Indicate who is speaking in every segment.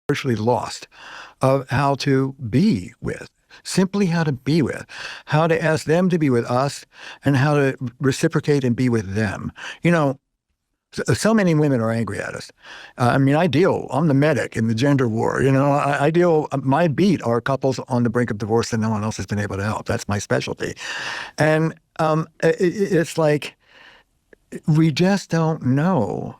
Speaker 1: virtually lost of how to be with, simply how to be with, how to ask them to be with us, and how to reciprocate and be with them. You know, so many women are angry at us. I'm the medic in the gender war. My beat are couples on the brink of divorce that no one else has been able to help. That's my specialty. And it's like, we just don't know.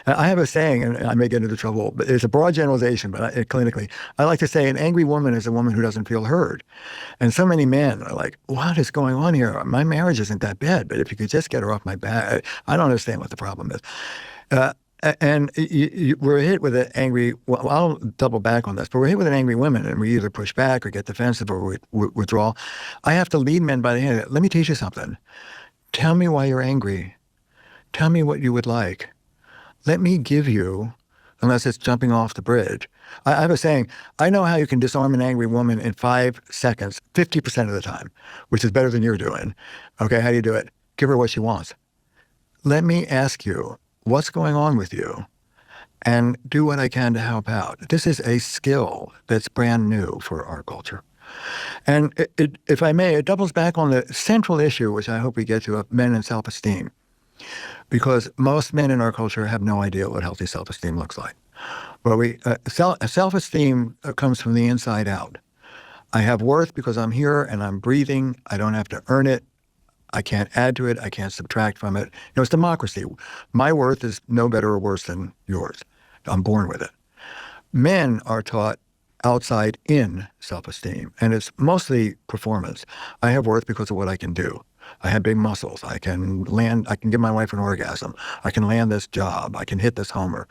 Speaker 1: I have a saying, and I may get into trouble, but it's a broad generalization, but clinically, I like to say an angry woman is a woman who doesn't feel heard. And so many men are like, what is going on here? My marriage isn't that bad, but if you could just get her off my back, I don't understand what the problem is. And we're hit with an angry, well, I'll double back on this, but we're hit with an angry woman, and we either push back or get defensive or withdraw. I have to lead men by the hand. Let me teach you something. Tell me why you're angry. Tell me what you would like. Let me give you, unless it's jumping off the bridge. I have a saying, I know how you can disarm an angry woman in 5 seconds, 50% of the time, which is better than you're doing. Okay, how do you do it? Give her what she wants. Let me ask you, what's going on with you? And do what I can to help out. This is a skill that's brand new for our culture. And if I may, it doubles back on the central issue, which I hope we get to, of men and self-esteem. Because most men in our culture have no idea what healthy self-esteem looks like. Well, self-esteem comes from the inside out. I have worth because I'm here and I'm breathing. I don't have to earn it. I can't add to it. I can't subtract from it. It's democracy. My worth is no better or worse than yours. I'm born with it. Men are taught outside in self-esteem, and it's mostly performance. I have worth because of what I can do. I have big muscles. I can give my wife an orgasm. I can land this job. I can hit this homer.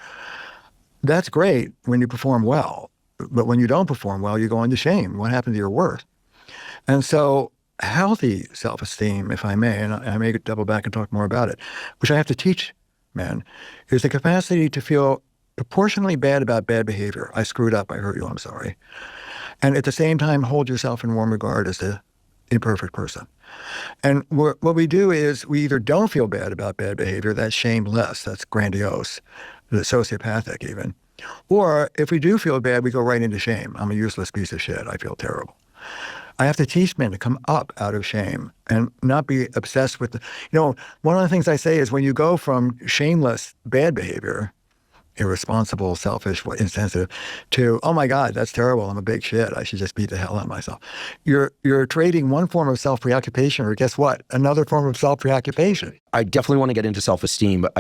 Speaker 1: That's great when you perform well. But when you don't perform well, you go into shame. What happened to your worth? And so healthy self-esteem, if I may, and I may double back and talk more about it, which I have to teach men, is the capacity to feel proportionally bad about bad behavior. I screwed up. I hurt you. I'm sorry. And at the same time, hold yourself in warm regard as the imperfect person. And what we do is we either don't feel bad about bad behavior, that's shameless, that's grandiose, that's sociopathic even. Or if we do feel bad, we go right into shame. I'm a useless piece of shit. I feel terrible. I have to teach men to come up out of shame and not be obsessed with one of the things I say is when you go from shameless bad behavior, irresponsible, selfish, insensitive, to, oh my God, that's terrible. I'm a big shit. I should just beat the hell out of myself. You're trading one form of self-preoccupation, or guess what? Another form of self-preoccupation.
Speaker 2: I definitely want to get into self-esteem, but